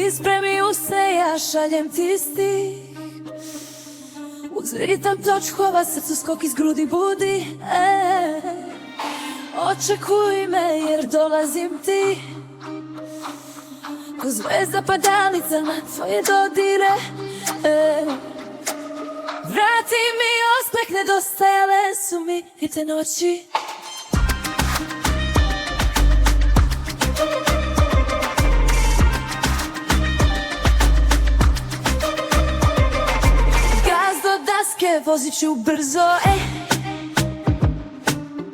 ti spremio se, ja šaljem ti stih. Uz ritam točkova srcu skok iz grudi budi. Očekuj me jer dolazim ti ko zvezda padalnica na tvoje dodire. Vrati mi osmeh, nedostajale su mi i te noći. Gaz do daske, vozit ću brzo,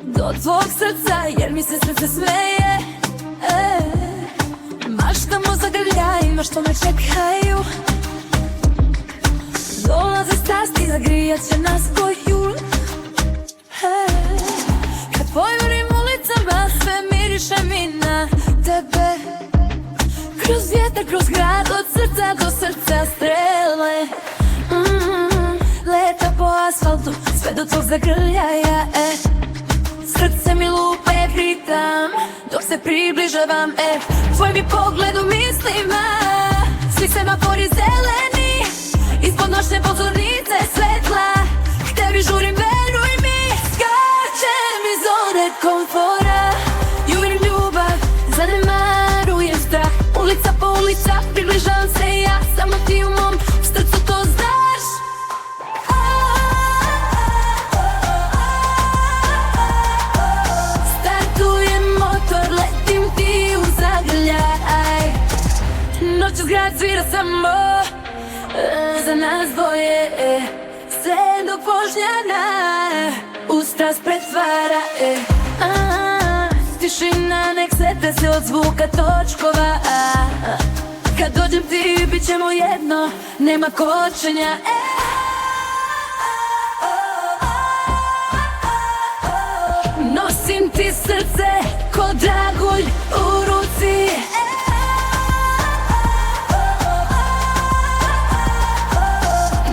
do tvog srca, jer mi se srce smeje. Maštamo zagrljajima što me čekaju. Dolaze strasti, zagrijat će nas ko jul. Kad pojurim ulicama, sve miriše mi na tebe. Kroz vjetar, kroz grad, od srca do srca strele. Leta po asfaltu, sve do tvog zagrljaja. Srce mi lupe ritam, dok se približavam. Tvoj mi pogled u mislima, svi semafori zeleni. Ispod noćne pozornice svetla, k tebi žurim, veruj mi. Skačem iz zone komfora, jurim ljubav, zanemarujem strah. Ulica po ulica, približavam se ja, samo ti u mom srcu to znaš. Startujem motor, letim ti u zagrljaj. Noćas grad svira samo za nas dvoje, sve dok vožnja u strast pretvara. Tišina nek sete se od zvuka točkova. Kad dođem ti bit ćemo jedno, nema kočenja. Nosim ti srce ko dragulj u ruci.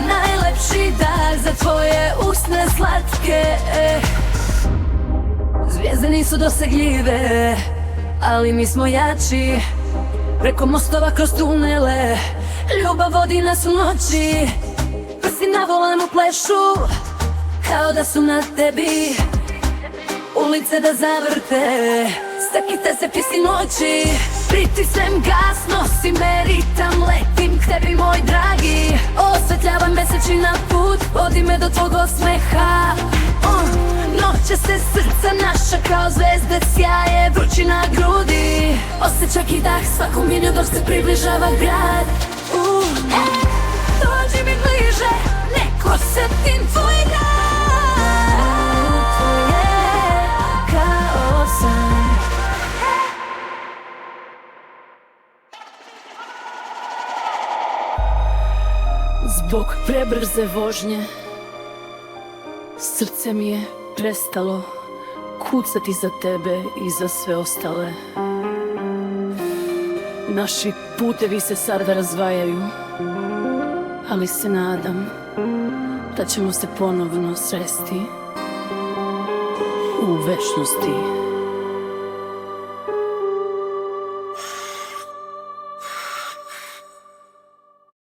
Najlepši dar za tvoje usne slatke. Zvijezde nisu dosegljive, ali mi smo jači. Preko mostova, kroz tunele, ljubav vodi nas u noći. Prsti na volanu plešu, kao da su na tebi. Ulice da zavrte, stakite se pisti noći. Pritisnem gas, nosi me ritam, letim k tebi moj dragi. Osvetljavam mesečina put, vodi me do tvog osmeha. Noće se srca naša kao zvezde sjaje, vrućina grudi. Osjećak i dah svaku minju dok se približava grad. Dođi mi bliže, nek osjetim tvoj grad. Kao san. Zbog prebrze vožnje srce mi je prestalo kucati za tebe i za sve ostale. Naši putevi se sada razdvajaju, ali se nadam da ćemo se ponovno sresti u večnosti.